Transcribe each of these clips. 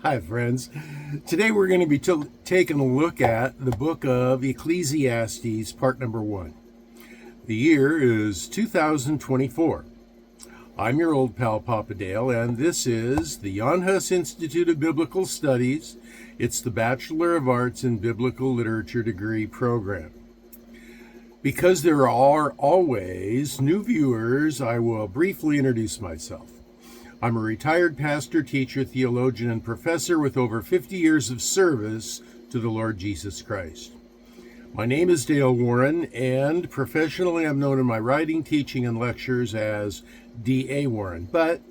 Hi, friends. Today we're going to be taking a look at the book of Ecclesiastes, part number 1. The year is 2024. I'm your old pal, Papa Dale, and this is the Jan Hus Institute of Biblical Studies. It's the Bachelor of Arts in Biblical Literature degree program. Because there are always new viewers, I will briefly introduce myself. I'm a retired pastor, teacher, theologian, and professor with over 50 years of service to the Lord Jesus Christ. My name is Dale Warren, and professionally I'm known in my writing, teaching, and lectures as D.A. Warren. But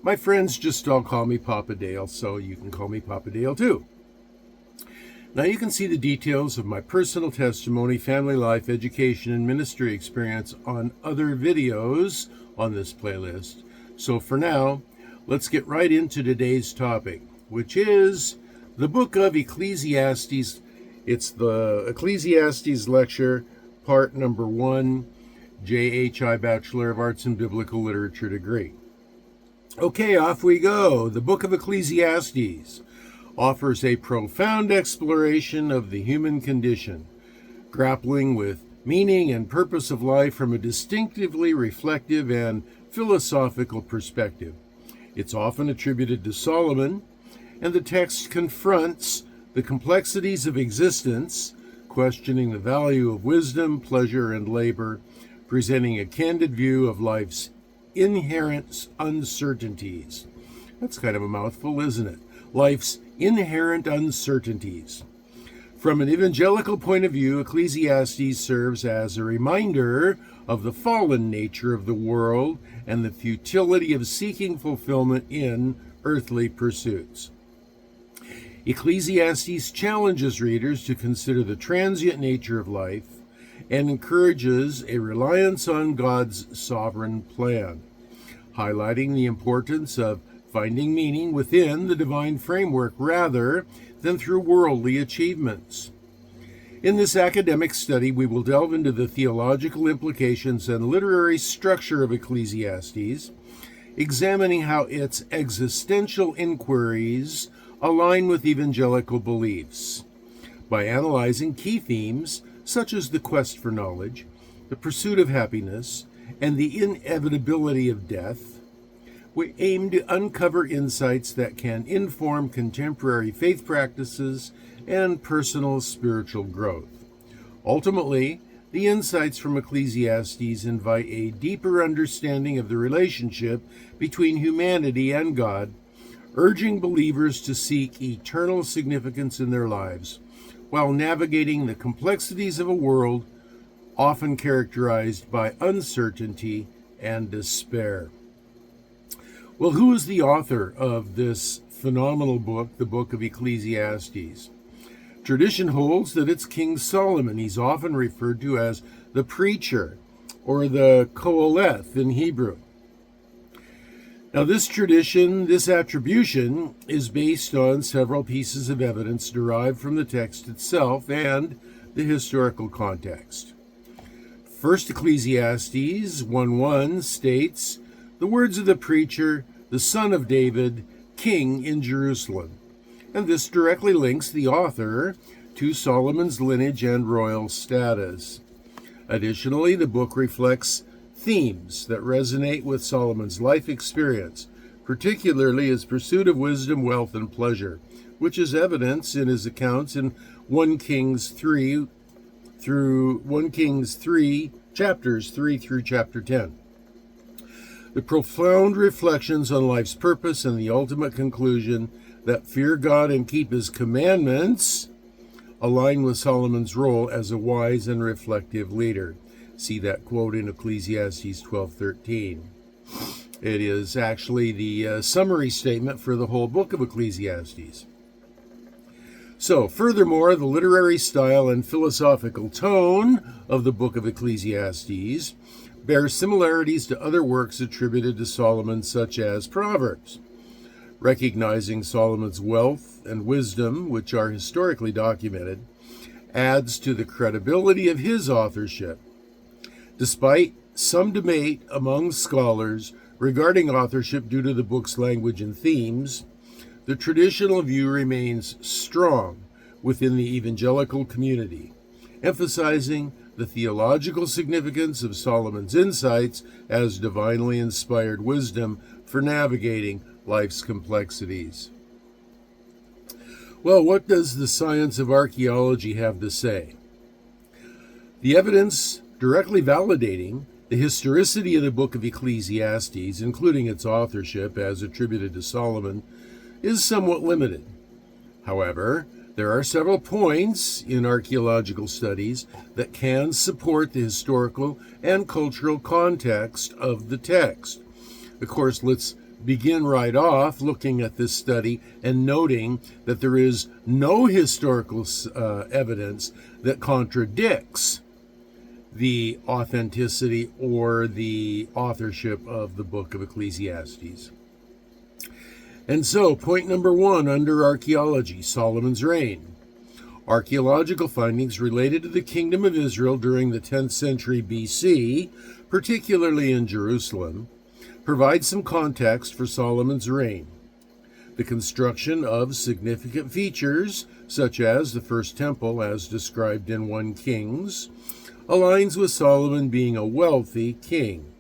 my friends just all call me Papa Dale, so you can call me Papa Dale too. Now you can see the details of my personal testimony, family life, education, and ministry experience on other videos on this playlist. So for now, let's get right into today's topic, which is the book of Ecclesiastes. It's the Ecclesiastes lecture, part number 1, JHI Bachelor of Arts in Biblical Literature degree. Okay, off we go. The book of Ecclesiastes offers a profound exploration of the human condition, grappling with meaning and purpose of life from a distinctively reflective and philosophical perspective. It's often attributed to Solomon, and the text confronts the complexities of existence, questioning the value of wisdom, pleasure, and labor, presenting a candid view of life's inherent uncertainties. That's kind of a mouthful, isn't it? Life's inherent uncertainties. From an evangelical point of view, Ecclesiastes serves as a reminder of the fallen nature of the world and the futility of seeking fulfillment in earthly pursuits. Ecclesiastes challenges readers to consider the transient nature of life and encourages a reliance on God's sovereign plan, highlighting the importance of finding meaning within the divine framework rather than through worldly achievements. In this academic study, we will delve into the theological implications and literary structure of Ecclesiastes, examining how its existential inquiries align with evangelical beliefs. By analyzing key themes such as the quest for knowledge, the pursuit of happiness, and the inevitability of death, we aim to uncover insights that can inform contemporary faith practices and personal spiritual growth. Ultimately, the insights from Ecclesiastes invite a deeper understanding of the relationship between humanity and God, urging believers to seek eternal significance in their lives, while navigating the complexities of a world often characterized by uncertainty and despair. Well, who is the author of this phenomenal book, the book of Ecclesiastes? Tradition holds that it's King Solomon. He's often referred to as the preacher or the Qoheleth in Hebrew. Now, this tradition, this attribution, is based on several pieces of evidence derived from the text itself and the historical context. First Ecclesiastes 1:1 states, "The words of the preacher, the son of David, king in Jerusalem." And this directly links the author to Solomon's lineage and royal status. Additionally, the book reflects themes that resonate with Solomon's life experience, particularly his pursuit of wisdom, wealth, and pleasure, which is evidence in his accounts in 1 Kings 3 chapters 3 through chapter 10. The profound reflections on life's purpose and the ultimate conclusion that fear God and keep his commandments align with Solomon's role as a wise and reflective leader. See that quote in Ecclesiastes 12:13. It is actually the summary statement for the whole book of Ecclesiastes. So, furthermore, the literary style and philosophical tone of the book of Ecclesiastes bear similarities to other works attributed to Solomon, such as Proverbs. Recognizing Solomon's wealth and wisdom, which are historically documented, adds to the credibility of his authorship. Despite some debate among scholars regarding authorship due to the book's language and themes, the traditional view remains strong within the evangelical community, emphasizing the theological significance of Solomon's insights as divinely inspired wisdom for navigating life's complexities. Well, what does the science of archaeology have to say? The evidence directly validating the historicity of the book of Ecclesiastes, including its authorship as attributed to Solomon, is somewhat limited. However, there are several points in archaeological studies that can support the historical and cultural context of the text. Of course, let's begin right off looking at this study and noting that there is no historical evidence that contradicts the authenticity or the authorship of the book of Ecclesiastes. And so, point number 1 under archaeology, Solomon's reign. Archaeological findings related to the kingdom of Israel during the 10th century BC, particularly in Jerusalem, provide some context for Solomon's reign. The construction of significant features, such as the first temple as described in 1 Kings, aligns with Solomon being a wealthy king.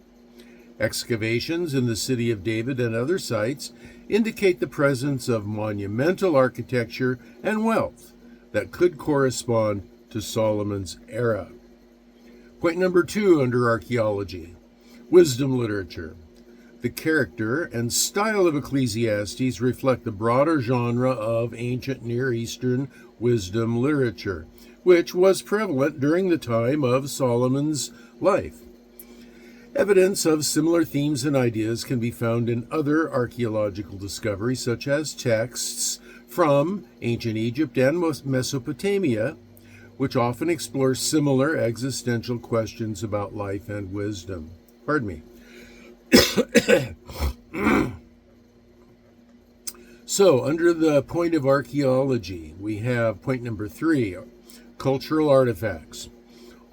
Excavations in the city of David and other sites indicate the presence of monumental architecture and wealth that could correspond to Solomon's era. Point number 2 under archaeology, wisdom literature. The character and style of Ecclesiastes reflect the broader genre of ancient Near Eastern wisdom literature, which was prevalent during the time of Solomon's life. Evidence of similar themes and ideas can be found in other archaeological discoveries, such as texts from ancient Egypt and Mesopotamia, which often explore similar existential questions about life and wisdom. Pardon me. So, under the point of archaeology, we have point number 3, cultural artifacts.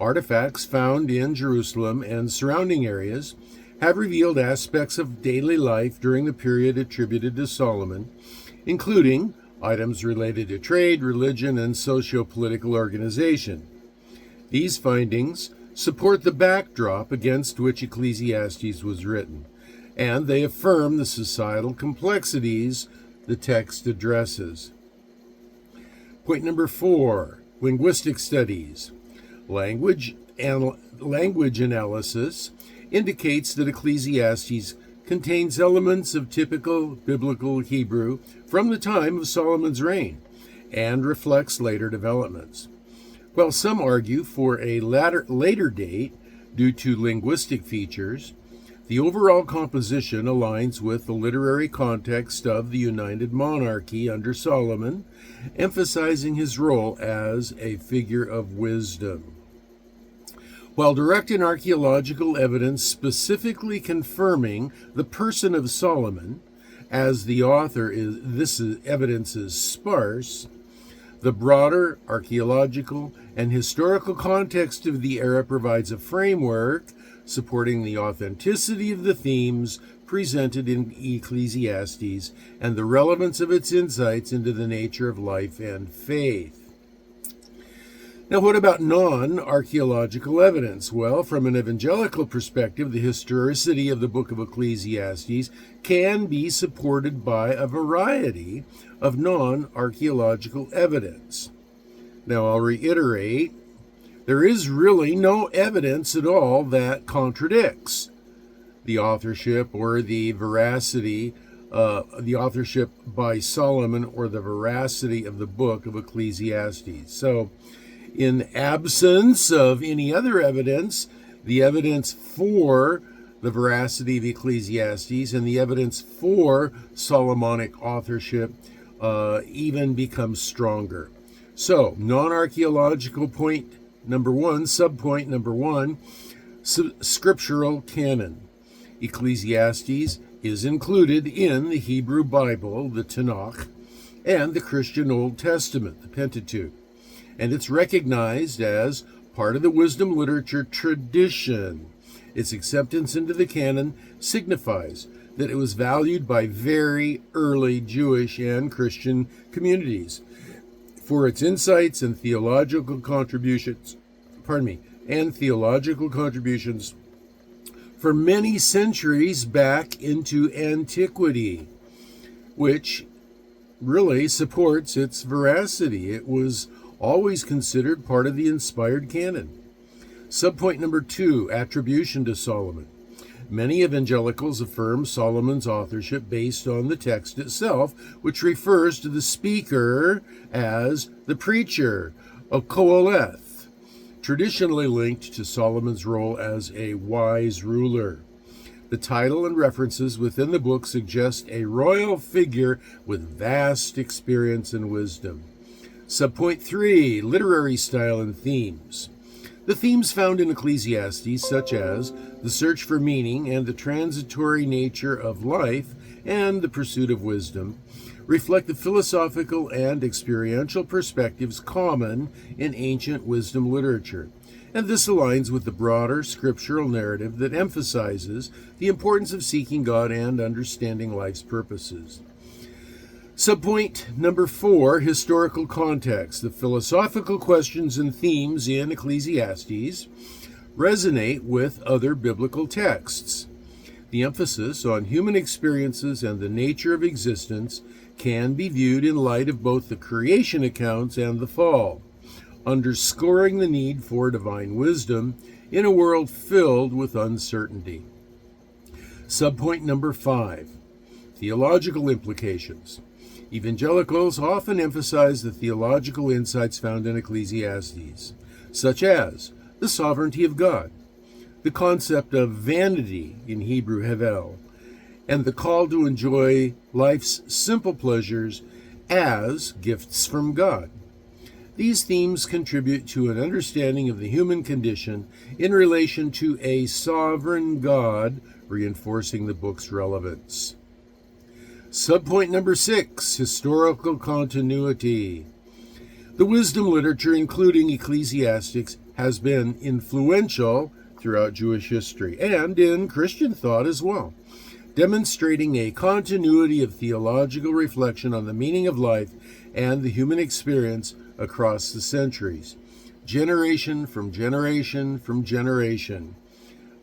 Artifacts found in Jerusalem and surrounding areas have revealed aspects of daily life during the period attributed to Solomon, including items related to trade, religion, and socio-political organization. These findings support the backdrop against which Ecclesiastes was written, and they affirm the societal complexities the text addresses. Point number 4, linguistic studies. Language analysis indicates that Ecclesiastes contains elements of typical biblical Hebrew from the time of Solomon's reign and reflects later developments. While some argue for a later date due to linguistic features, the overall composition aligns with the literary context of the United Monarchy under Solomon, emphasizing his role as a figure of wisdom. While direct and archaeological evidence specifically confirming the person of Solomon as the author evidence is sparse, the broader archaeological and historical context of the era provides a framework supporting the authenticity of the themes presented in Ecclesiastes and the relevance of its insights into the nature of life and faith. Now, what about non-archaeological evidence? Well, from an evangelical perspective, the historicity of the book of Ecclesiastes can be supported by a variety of non-archaeological evidence. Now, I'll reiterate, there is really no evidence at all that contradicts the authorship or the veracity, the authorship by Solomon or the veracity of the book of Ecclesiastes. So, in absence of any other evidence, the evidence for the veracity of Ecclesiastes and the evidence for Solomonic authorship even becomes stronger. So, non-archaeological point number 1, subpoint number 1, scriptural canon. Ecclesiastes is included in the Hebrew Bible, the Tanakh, and the Christian Old Testament, the Pentateuch, and it's recognized as part of the wisdom literature tradition. Its acceptance into the canon signifies that it was valued by very early Jewish and Christian communities for its insights and theological contributions. For many centuries back into antiquity, which really supports its veracity. It was always considered part of the inspired canon. Subpoint number 2, attribution to Solomon. Many evangelicals affirm Solomon's authorship based on the text itself, which refers to the speaker as the preacher, a Koheleth, traditionally linked to Solomon's role as a wise ruler. The title and references within the book suggest a royal figure with vast experience and wisdom. Subpoint 3, literary style and themes. The themes found in Ecclesiastes, such as the search for meaning and the transitory nature of life and the pursuit of wisdom, reflect the philosophical and experiential perspectives common in ancient wisdom literature. And this aligns with the broader scriptural narrative that emphasizes the importance of seeking God and understanding life's purposes. Subpoint number 4, historical context. The philosophical questions and themes in Ecclesiastes resonate with other biblical texts. The emphasis on human experiences and the nature of existence can be viewed in light of both the creation accounts and the fall, underscoring the need for divine wisdom in a world filled with uncertainty. Subpoint number 5, theological implications. Evangelicals often emphasize the theological insights found in Ecclesiastes, such as the sovereignty of God, the concept of vanity in Hebrew hevel, and the call to enjoy life's simple pleasures as gifts from God. These themes contribute to an understanding of the human condition in relation to a sovereign God, reinforcing the book's relevance. Subpoint number 6, historical continuity. The wisdom literature, including Ecclesiastes, has been influential throughout Jewish history and in Christian thought as well, demonstrating a continuity of theological reflection on the meaning of life and the human experience across the centuries, generation from generation from generation.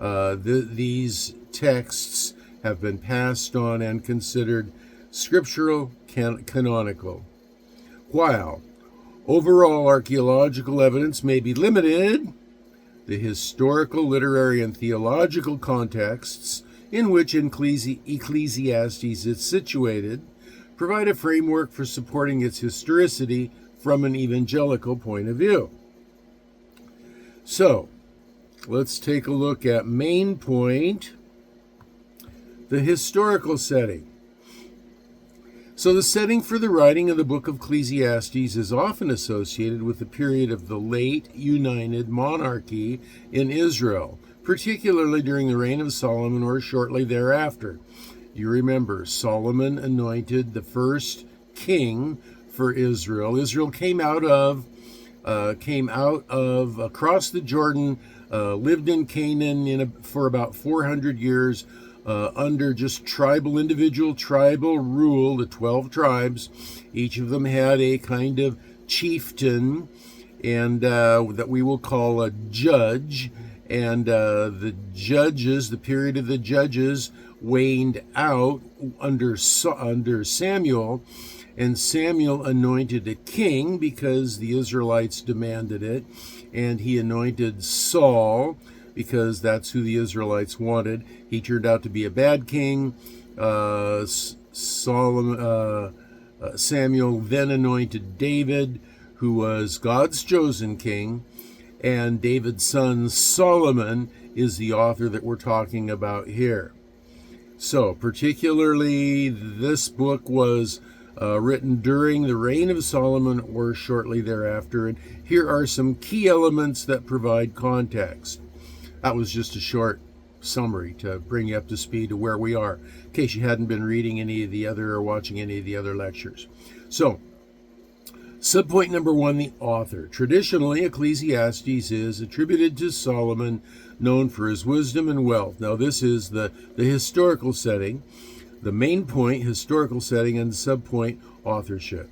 These texts have been passed on and considered scriptural canonical. While overall archaeological evidence may be limited, the historical, literary, and theological contexts in which Ecclesiastes is situated provide a framework for supporting its historicity from an evangelical point of view. So, let's take a look at main point, the historical setting. So the setting for the writing of the book of Ecclesiastes is often associated with the period of the late United Monarchy in Israel, particularly during the reign of Solomon or shortly thereafter. You remember, Solomon anointed the first king for Israel. Israel came out of across the Jordan, lived in Canaan for about 400 years, under just individual tribal rule, the 12 tribes. Each of them had a kind of chieftain, and that we will call a judge. And the period of the judges waned out under Samuel, and Samuel anointed a king because the Israelites demanded it, and he anointed Saul because that's who the Israelites wanted. He turned out to be a bad king. Samuel then anointed David, who was God's chosen king, and David's son Solomon is the author that we're talking about here. So, particularly, this book was written during the reign of Solomon or shortly thereafter, and here are some key elements that provide context. That was just a short summary to bring you up to speed to where we are, in case you hadn't been reading any of the other or watching any of the other lectures. So, Subpoint number 1, the author. Traditionally, Ecclesiastes is attributed to Solomon, known for his wisdom and wealth. Now, this is the historical setting. The main point, historical setting, and subpoint, authorship.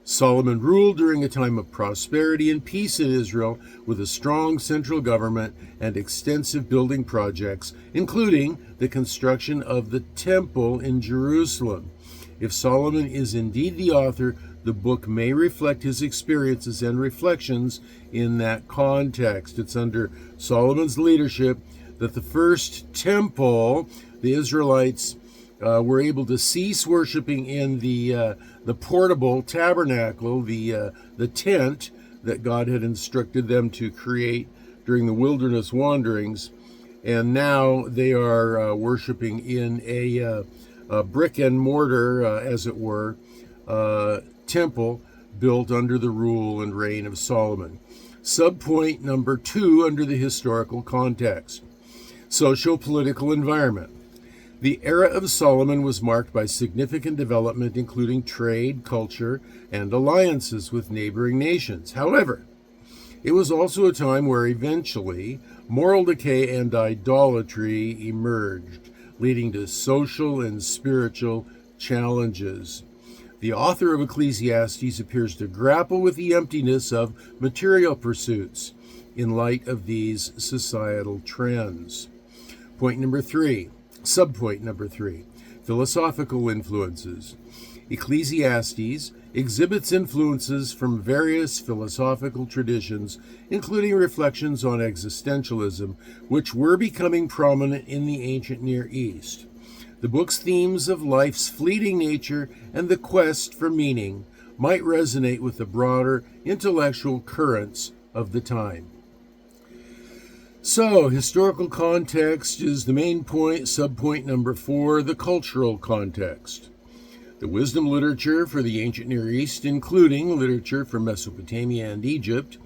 Solomon ruled during a time of prosperity and peace in Israel, with a strong central government and extensive building projects, including the construction of the temple in Jerusalem. If Solomon is indeed the author, the book may reflect his experiences and reflections in that context. It's under Solomon's leadership that the first temple, the Israelites were able to cease worshiping in the portable tabernacle, the tent that God had instructed them to create during the wilderness wanderings, and now they are worshiping in a brick and mortar, as it were, temple built under the rule and reign of Solomon. Subpoint number 2, under the historical context. Socio-political environment. The era of Solomon was marked by significant development, including trade, culture, and alliances with neighboring nations. However, it was also a time where eventually moral decay and idolatry emerged, leading to social and spiritual challenges. The author of Ecclesiastes appears to grapple with the emptiness of material pursuits in light of these societal trends. Point number 3. Subpoint number 3, philosophical influences. Ecclesiastes exhibits influences from various philosophical traditions, including reflections on existentialism, which were becoming prominent in the ancient Near East. The book's themes of life's fleeting nature and the quest for meaning might resonate with the broader intellectual currents of the time. So, historical context is the main point. Subpoint number 4, the cultural context. The wisdom literature for the ancient Near East, including literature from Mesopotamia and Egypt,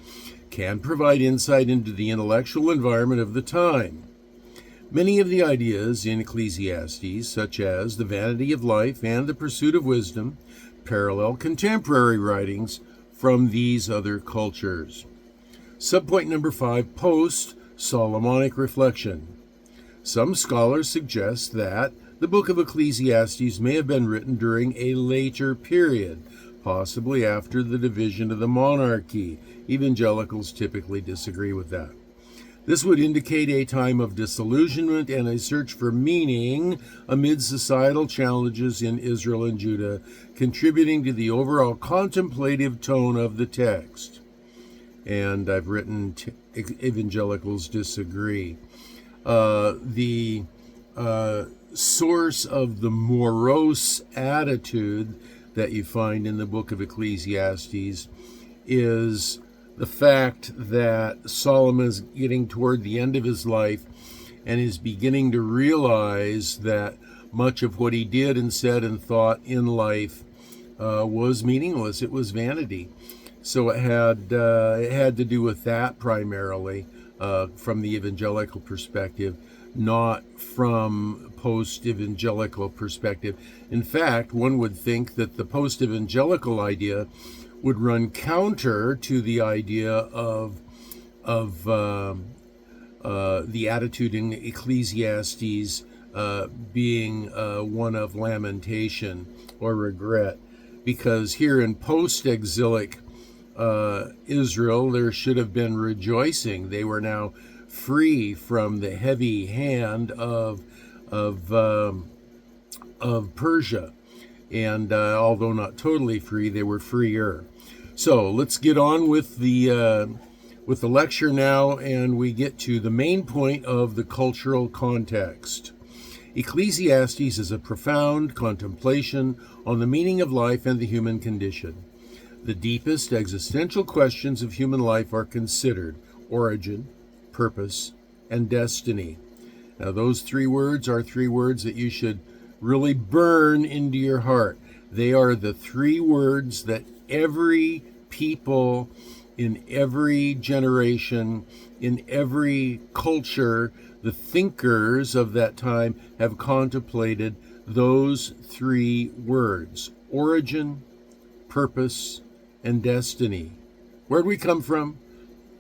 can provide insight into the intellectual environment of the time. Many of the ideas in Ecclesiastes, such as the vanity of life and the pursuit of wisdom, parallel contemporary writings from these other cultures. Subpoint number 5, post-Solomonic reflection. Some scholars suggest that the book of Ecclesiastes may have been written during a later period, possibly after the division of the monarchy. Evangelicals typically disagree with that. This would indicate a time of disillusionment and a search for meaning amid societal challenges in Israel and Judah, contributing to the overall contemplative tone of the text. And I've written evangelicals disagree. The source of the morose attitude that you find in the book of Ecclesiastes is the fact that Solomon is getting toward the end of his life and is beginning to realize that much of what he did and said and thought in life was meaningless. It was vanity. So it had to do with that primarily from the evangelical perspective, not from post-evangelical perspective. In fact, one would think that the post-evangelical idea would run counter to the idea of the attitude in Ecclesiastes being one of lamentation or regret, because here in post-exilic Israel, there should have been rejoicing. They were now free from the heavy hand of Persia, and although not totally free, they were freer. So let's get on with the lecture now, and we get to the main point of the cultural context. Ecclesiastes is a profound contemplation on the meaning of life and the human condition. The deepest existential questions of human life are considered: origin, purpose, and destiny. Now, those three words are three words that you should really burn into your heart. They are the three words that every people in every generation, in every culture, the thinkers of that time have contemplated those three words: origin, purpose, and destiny. Where'd we come from?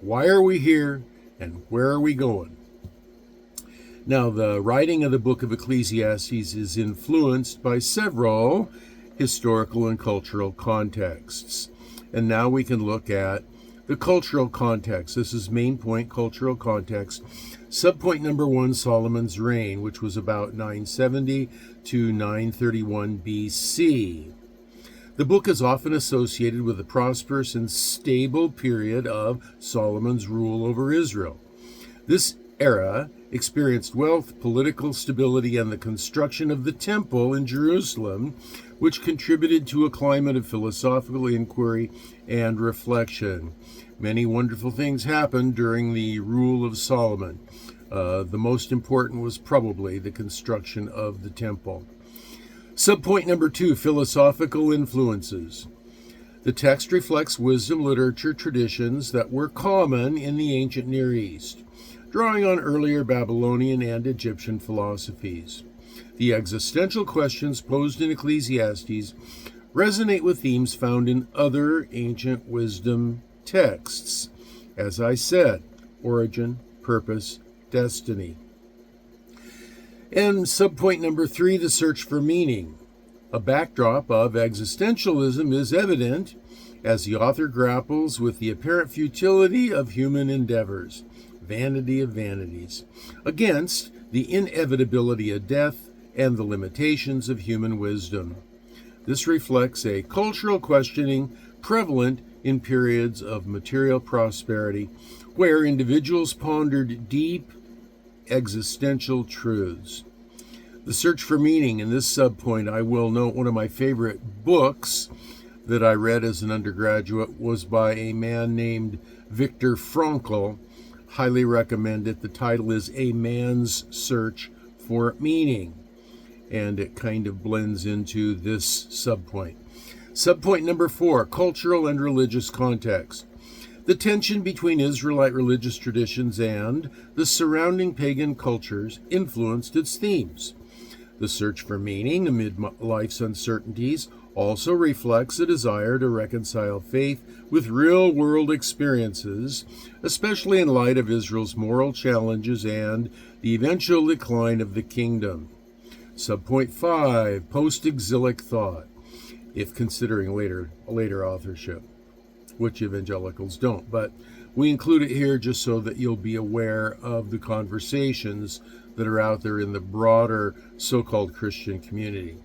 Why are we here? And where are we going? Now, the writing of the book of Ecclesiastes is influenced by several historical and cultural contexts. And now we can look at the cultural context. This is main point, cultural context. Subpoint number 1, Solomon's reign, which was about 970 to 931 BC. The book is often associated with the prosperous and stable period of Solomon's rule over Israel. This era experienced wealth, political stability, and the construction of the temple in Jerusalem, which contributed to a climate of philosophical inquiry and reflection. Many wonderful things happened during the rule of Solomon. The most important was probably the construction of the temple. Subpoint number 2, philosophical influences. The text reflects wisdom, literature, traditions that were common in the ancient Near East, drawing on earlier Babylonian and Egyptian philosophies. The existential questions posed in Ecclesiastes resonate with themes found in other ancient wisdom texts. As I said, origin, purpose, destiny. And subpoint number 3, the search for meaning. A backdrop of existentialism is evident as the author grapples with the apparent futility of human endeavors, vanity of vanities, against the inevitability of death and the limitations of human wisdom. This reflects a cultural questioning prevalent in periods of material prosperity, where individuals pondered deep existential truths. The search for meaning. In this subpoint, I will note one of my favorite books that I read as an undergraduate was by a man named Viktor Frankl. Highly recommend it. The title is A Man's Search for Meaning, and it kind of blends into this subpoint. Subpoint number 4, cultural and religious context. The tension between Israelite religious traditions and the surrounding pagan cultures influenced its themes. The search for meaning amid life's uncertainties also reflects a desire to reconcile faith with real-world experiences, especially in light of Israel's moral challenges and the eventual decline of the kingdom. Subpoint 5, post-exilic thought, if considering later authorship, which evangelicals don't, but we include it here just so that you'll be aware of the conversations that are out there in the broader so-called Christian community.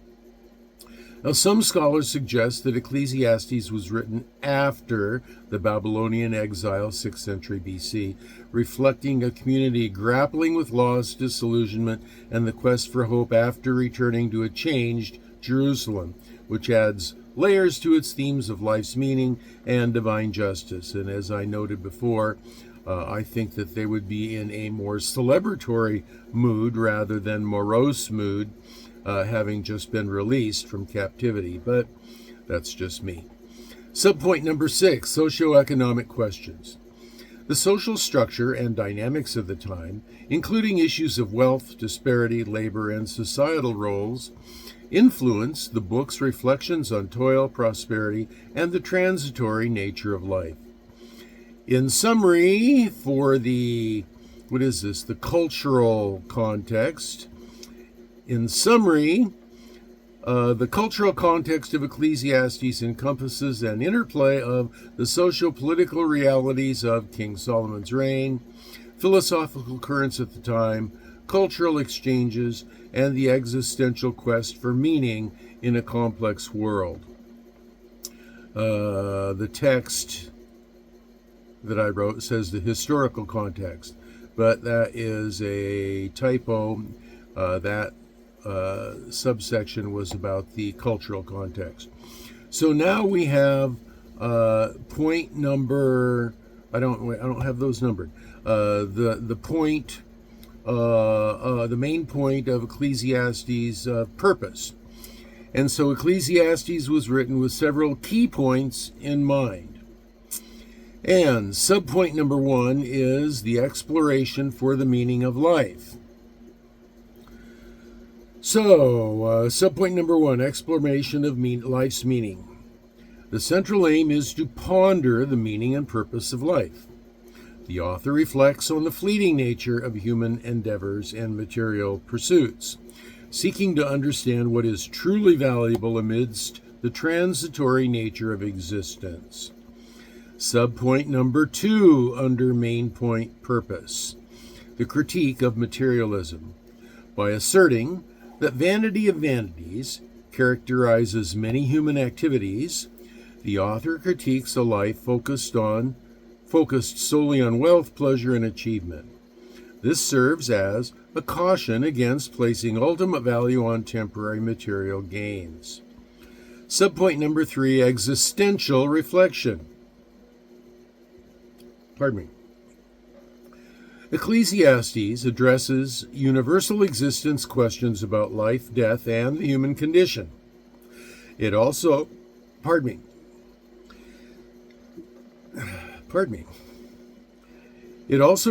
Now, some scholars suggest that Ecclesiastes was written after the Babylonian exile, 6th century BC, reflecting a community grappling with loss, disillusionment, and the quest for hope after returning to a changed Jerusalem, which adds layers to its themes of life's meaning and divine justice. And as I noted before, I think that they would be in a more celebratory mood rather than morose mood, having just been released from captivity, but that's just me. Subpoint number 6, socioeconomic questions. The social structure and dynamics of the time, including issues of wealth, disparity, labor, and societal roles, influence the book's reflections on toil, prosperity, and the transitory nature of life. In summary, for the cultural context. In summary, the cultural context of Ecclesiastes encompasses an interplay of the socio-political realities of King Solomon's reign, philosophical currents at the time, cultural exchanges, and the existential quest for meaning in a complex world. The text that I wrote says the historical context, but that is a typo. That subsection was about the cultural context. So now we have point number. I don't have those numbered. The point. The main point of Ecclesiastes' purpose. And so Ecclesiastes was written with several key points in mind. And subpoint number 1 is the exploration for the meaning of life. So, subpoint number 1, exploration of life's meaning. The central aim is to ponder the meaning and purpose of life. The author reflects on the fleeting nature of human endeavors and material pursuits, seeking to understand what is truly valuable amidst the transitory nature of existence. Subpoint number 2 under main point purpose, the critique of materialism. By asserting that vanity of vanities characterizes many human activities, the author critiques a life focused solely on wealth, pleasure, and achievement. This serves as a caution against placing ultimate value on temporary material gains. Subpoint number 3, existential reflection. Ecclesiastes addresses universal existence questions about life, death, and the human condition. It also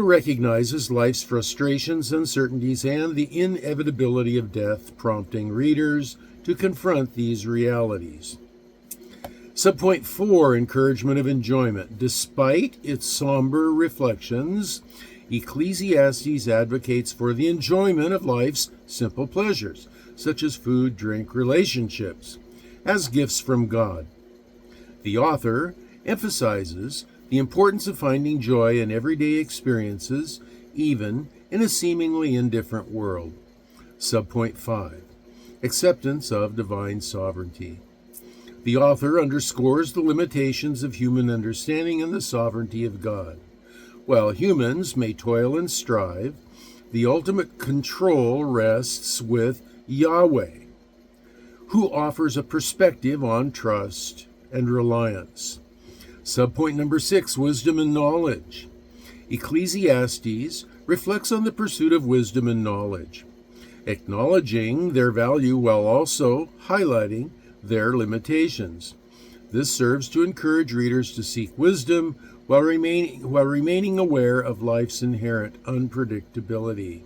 recognizes life's frustrations, uncertainties, and the inevitability of death, prompting readers to confront these realities. Subpoint 4, encouragement of enjoyment. Despite its somber reflections, Ecclesiastes advocates for the enjoyment of life's simple pleasures, such as food, drink, relationships, as gifts from God. The author emphasizes the importance of finding joy in everyday experiences, even in a seemingly indifferent world. Subpoint 5, acceptance of divine sovereignty. The author underscores the limitations of human understanding and the sovereignty of God. While humans may toil and strive, the ultimate control rests with Yahweh, who offers a perspective on trust and reliance. Subpoint number 6, wisdom and knowledge. Ecclesiastes reflects on the pursuit of wisdom and knowledge, acknowledging their value while also highlighting their limitations. This serves to encourage readers to seek wisdom while remaining aware of life's inherent unpredictability.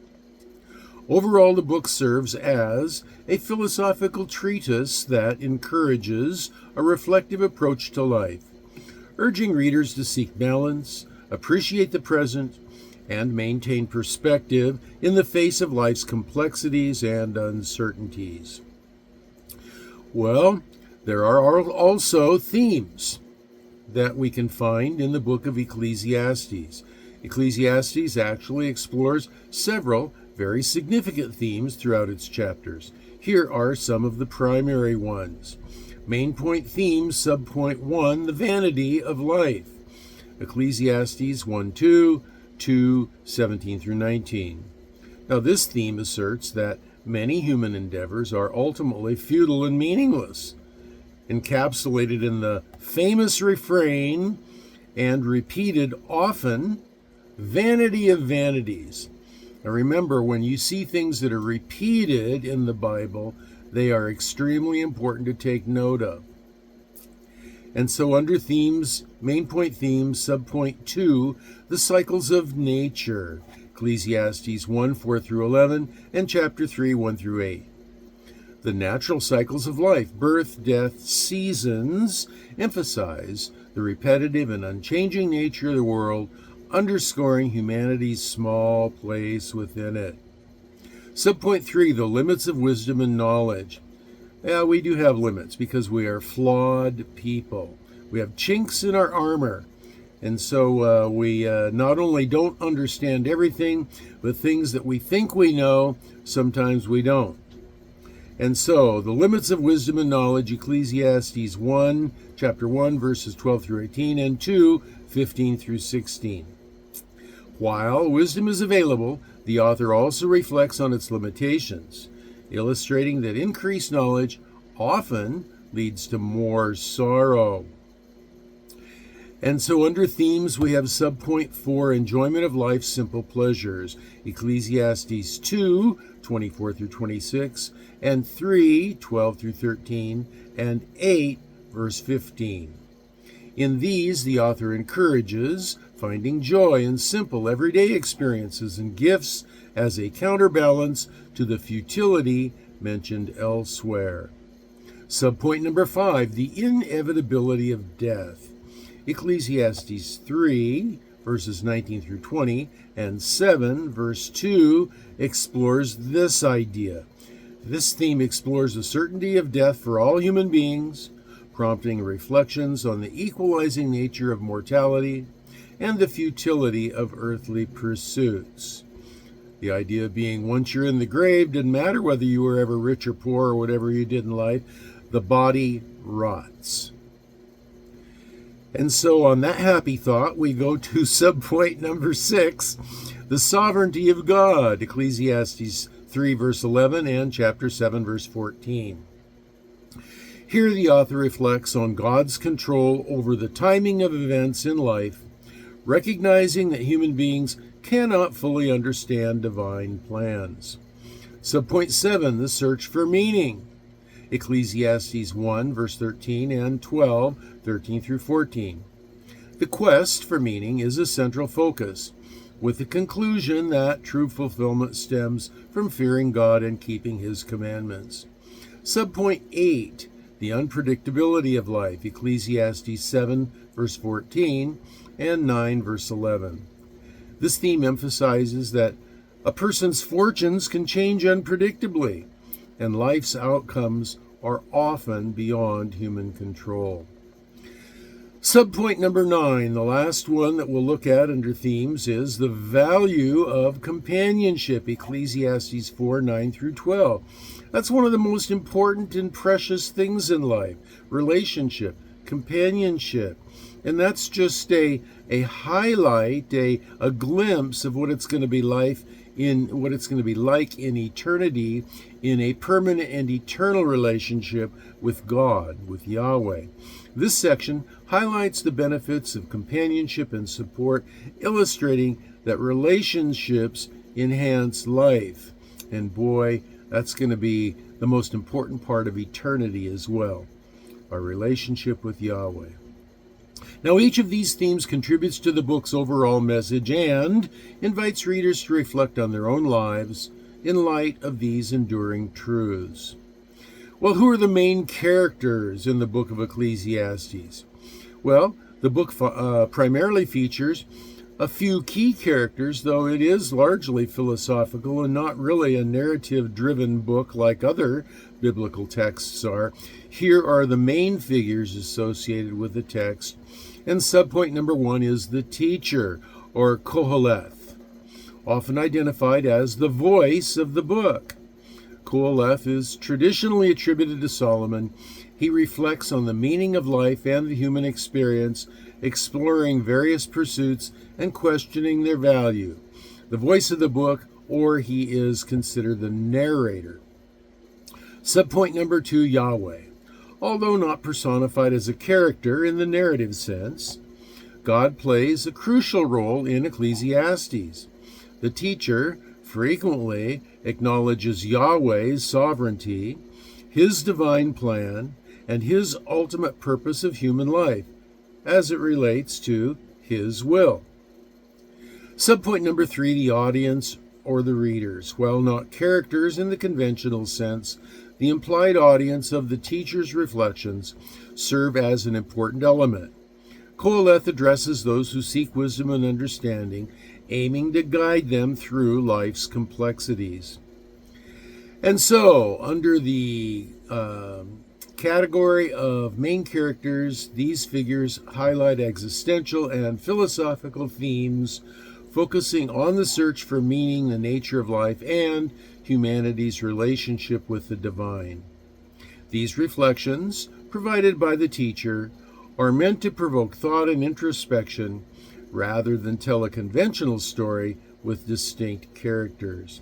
Overall, the book serves as a philosophical treatise that encourages a reflective approach to life, urging readers to seek balance, appreciate the present, and maintain perspective in the face of life's complexities and uncertainties. Well, there are also themes that we can find in the book of Ecclesiastes. Ecclesiastes actually explores several very significant themes throughout its chapters. Here are some of the primary ones. Main point theme, subpoint 1, the vanity of life. Ecclesiastes 1:2, 2:17 through 19. Now, this theme asserts that many human endeavors are ultimately futile and meaningless, encapsulated in the famous refrain and repeated often, vanity of vanities. Now remember, when you see things that are repeated in the Bible, they are extremely important to take note of. And so under themes, main point themes, subpoint 2, the cycles of nature. Ecclesiastes 1:4 through 11, and chapter 3, 1 through 8. The natural cycles of life, birth, death, seasons, emphasize the repetitive and unchanging nature of the world, underscoring humanity's small place within it. Subpoint 3, the limits of wisdom and knowledge. Yeah, we do have limits because we are flawed people. We have chinks in our armor. And so we not only don't understand everything, but things that we think we know, sometimes we don't. And so the limits of wisdom and knowledge, Ecclesiastes 1, chapter 1, verses 12 through 18, and 2, 15 through 16. While wisdom is available, the author also reflects on its limitations, illustrating that increased knowledge often leads to more sorrow. And so under themes, we have subpoint 4, enjoyment of life's simple pleasures, Ecclesiastes 2, 24 through 26, and 3, 12 through 13, and 8, verse 15. In these, the author encourages finding joy in simple everyday experiences and gifts as a counterbalance to the futility mentioned elsewhere. Subpoint number 5, the inevitability of death. Ecclesiastes 3, verses 19 through 20, and 7, verse 2, explores this idea. This theme explores the certainty of death for all human beings, prompting reflections on the equalizing nature of mortality and the futility of earthly pursuits. The idea being, once you're in the grave, didn't matter whether you were ever rich or poor or whatever you did in life, the body rots. And so on that happy thought, we go to subpoint number 6, the sovereignty of God, Ecclesiastes 3, verse 11, and chapter 7, verse 14. Here the author reflects on God's control over the timing of events in life, recognizing that human beings cannot fully understand divine plans. Subpoint 7, the search for meaning, Ecclesiastes 1, verse 13, and 12, 13 through 14. The quest for meaning is a central focus, with the conclusion that true fulfillment stems from fearing God and keeping His commandments. Subpoint 8, the unpredictability of life, Ecclesiastes 7, verse 14, and 9, verse 11. This theme emphasizes that a person's fortunes can change unpredictably, and life's outcomes are often beyond human control. Subpoint number 9, the last one that we'll look at under themes, is the value of companionship, Ecclesiastes 4, 9 through 12. That's one of the most important and precious things in life, relationship, companionship. And that's just a highlight, a glimpse of what it's going to be like in eternity, in a permanent and eternal relationship with God, with Yahweh. This section highlights the benefits of companionship and support, illustrating that relationships enhance life. And boy, that's going to be the most important part of eternity as well, our relationship with Yahweh. Now, each of these themes contributes to the book's overall message and invites readers to reflect on their own lives in light of these enduring truths. Well, who are the main characters in the book of Ecclesiastes? Well, the book primarily features a few key characters, though it is largely philosophical and not really a narrative-driven book like other biblical texts are. Here are the main figures associated with the text. And subpoint number 1 is the teacher, or Qoheleth, often identified as the voice of the book. Qoheleth is traditionally attributed to Solomon. He reflects on the meaning of life and the human experience, exploring various pursuits and questioning their value. The voice of the book, or he is considered the narrator. Subpoint number 2, Yahweh. Although not personified as a character in the narrative sense, God plays a crucial role in Ecclesiastes. The teacher frequently acknowledges Yahweh's sovereignty, His divine plan, and His ultimate purpose of human life, as it relates to His will. Subpoint number 3, the audience or the readers. While not characters in the conventional sense, the implied audience of the teacher's reflections serve as an important element. Qoheleth addresses those who seek wisdom and understanding, aiming to guide them through life's complexities. And so, under the category of main characters, these figures highlight existential and philosophical themes, focusing on the search for meaning, the nature of life, and humanity's relationship with the divine. These reflections, provided by the teacher, are meant to provoke thought and introspection rather than tell a conventional story with distinct characters.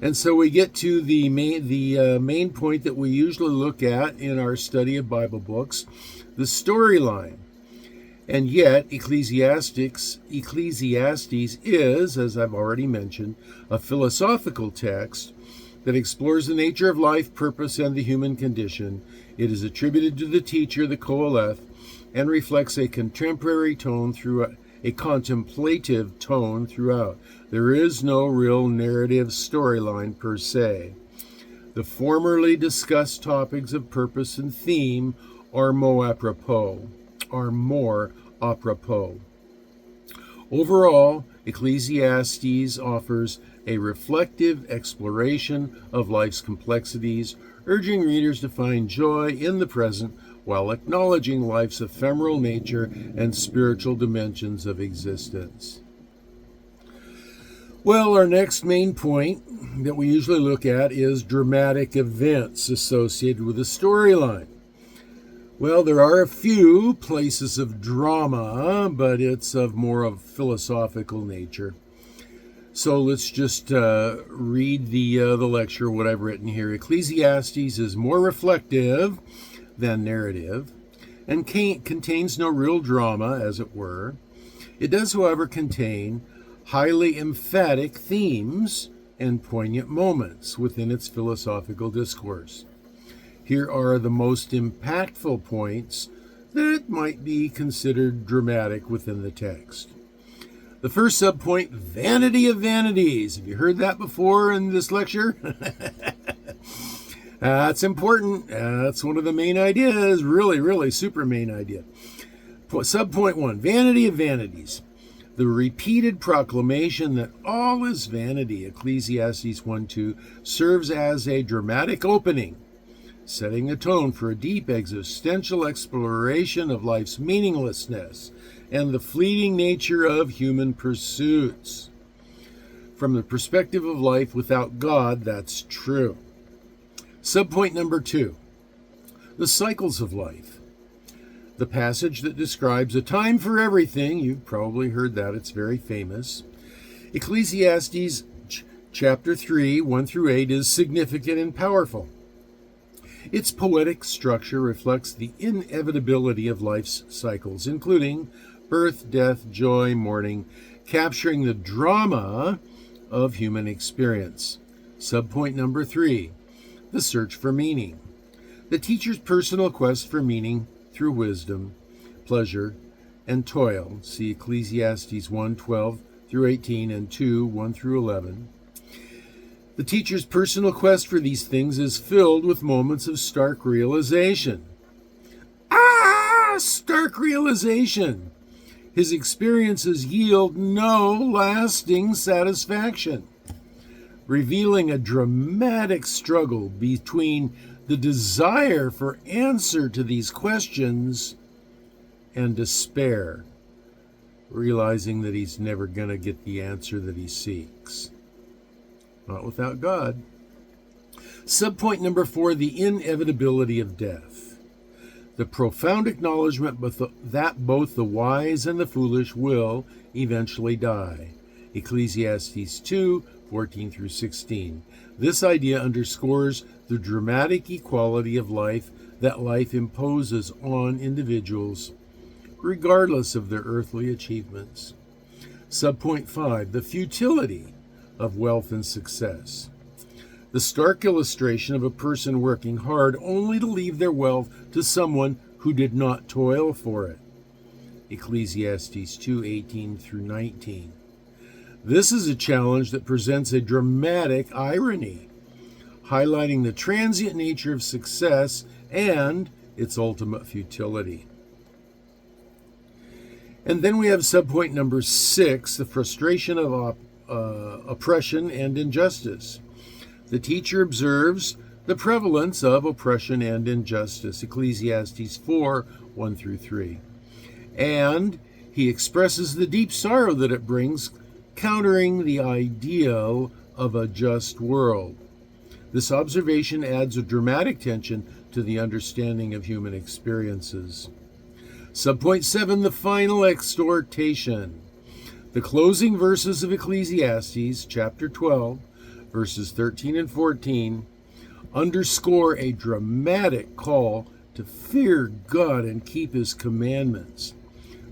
And so we get to the main point that we usually look at in our study of Bible books, the storyline. And yet, Ecclesiastes is, as I've already mentioned, a philosophical text that explores the nature of life, purpose, and the human condition. It is attributed to the teacher, the Qoheleth, and reflects a contemplative tone throughout. There is no real narrative storyline per se. The formerly discussed topics of purpose and theme are more apropos. Overall, Ecclesiastes offers a reflective exploration of life's complexities, urging readers to find joy in the present while acknowledging life's ephemeral nature and spiritual dimensions of existence. Well, our next main point that we usually look at is dramatic events associated with a storyline. Well, there are a few places of drama, but it's of more of philosophical nature. So let's just read the lecture, what I've written here. Ecclesiastes is more reflective than narrative and contains no real drama, as it were. It does, however, contain highly emphatic themes and poignant moments within its philosophical discourse. Here are the most impactful points that might be considered dramatic within the text. The first subpoint, vanity of vanities. Have you heard that before in this lecture? That's important. That's one of the main ideas, really super main idea. Subpoint 1, vanity of vanities. The repeated proclamation that all is vanity, Ecclesiastes 1:2, serves as a dramatic opening, setting the tone for a deep existential exploration of life's meaninglessness and the fleeting nature of human pursuits. From the perspective of life without God, that's true. Subpoint number 2, the cycles of life. The passage that describes a time for everything, you've probably heard that, it's very famous. Ecclesiastes chapter 3, 1 through 8 is significant and powerful. Its poetic structure reflects the inevitability of life's cycles, including birth, death, joy, mourning, capturing the drama of human experience. Subpoint number 3, the search for meaning. The teacher's personal quest for meaning through wisdom, pleasure, and toil. See Ecclesiastes 1:12 through 18 and 2:1 through 11. The teacher's personal quest for these things is filled with moments of stark realization. Stark realization! His experiences yield no lasting satisfaction, revealing a dramatic struggle between the desire for answer to these questions and despair, realizing that he's never going to get the answer that he seeks. Not without God. Subpoint number 4, the inevitability of death. The profound acknowledgement that both the wise and the foolish will eventually die. Ecclesiastes 2:14 through 16. This idea underscores the dramatic equality of life that life imposes on individuals, regardless of their earthly achievements. Subpoint 5, the futility of wealth and success. The stark illustration of a person working hard only to leave their wealth to someone who did not toil for it. Ecclesiastes 2:18 through 19. This is a challenge that presents a dramatic irony, highlighting the transient nature of success and its ultimate futility. And then we have subpoint number 6, the frustration of oppression and injustice. The teacher observes the prevalence of oppression and injustice, Ecclesiastes 4:1 through 3. And he expresses the deep sorrow that it brings, countering the ideal of a just world. This observation adds a dramatic tension to the understanding of human experiences. Subpoint 7, the final exhortation. The closing verses of Ecclesiastes, chapter 12, verses 13 and 14, underscore a dramatic call to fear God and keep His commandments,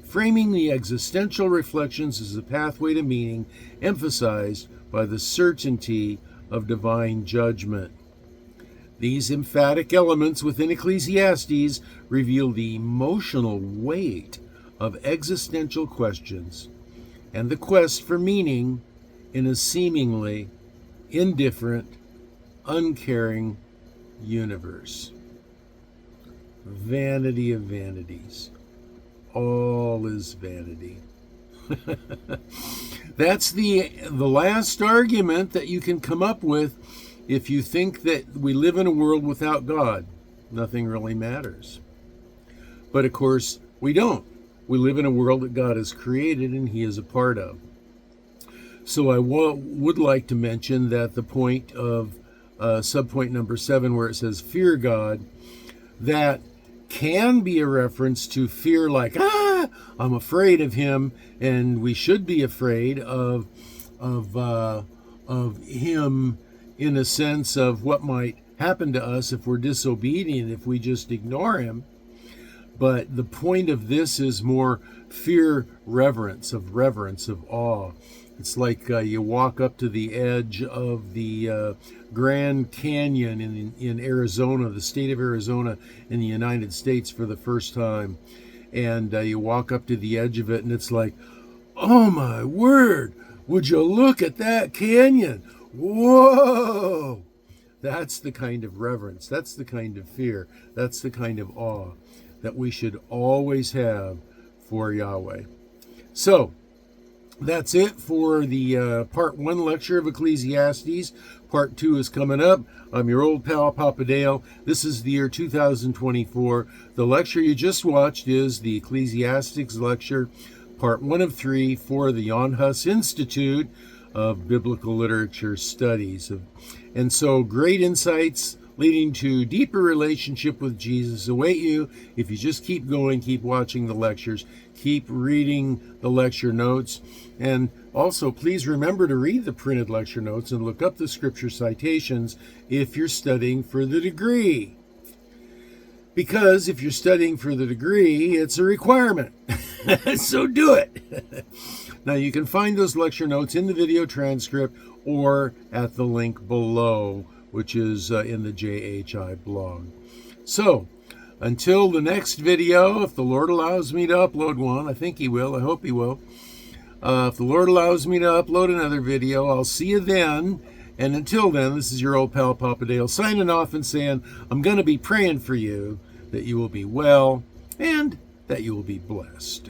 framing the existential reflections as a pathway to meaning, emphasized by the certainty of divine judgment. These emphatic elements within Ecclesiastes reveal the emotional weight of existential questions and the quest for meaning in a seemingly indifferent, uncaring universe. Vanity of vanities. All is vanity. That's the last argument that you can come up with if you think that we live in a world without God. Nothing really matters. But of course, we don't. We live in a world that God has created and He is a part of. So I would like to mention that the point of subpoint number 7, where it says fear God, that can be a reference to fear like, I'm afraid of Him, and we should be afraid of Him in a sense of what might happen to us if we're disobedient, if we just ignore Him. But the point of this is more fear, reverence, of awe. It's like you walk up to the edge of the Grand Canyon in Arizona, the state of Arizona in the United States for the first time. And you walk up to the edge of it and it's like, oh my word, would you look at that canyon? Whoa! That's the kind of reverence, that's the kind of fear, that's the kind of awe that we should always have for Yahweh. So, that's it for the part 1 lecture of Ecclesiastes. Part 2 is coming up. I'm your old pal, Papa Dale. This is the year 2024. The lecture you just watched is the Ecclesiastes lecture, part 1 of 3 for the Jan Hus Institute of Biblical Literature Studies. And so great insights leading to deeper relationship with Jesus await you if you just keep going, keep watching the lectures, keep reading the lecture notes. And also, please remember to read the printed lecture notes and look up the scripture citations if you're studying for the degree. Because if you're studying for the degree, it's a requirement. So do it. Now, you can find those lecture notes in the video transcript or at the link below, which is in the JHI blog. So, until the next video, if the Lord allows me to upload one, I think He will, I hope He will. If the Lord allows me to upload another video, I'll see you then. And until then, this is your old pal, Papa Dale, signing off and saying, I'm going to be praying for you that you will be well and that you will be blessed.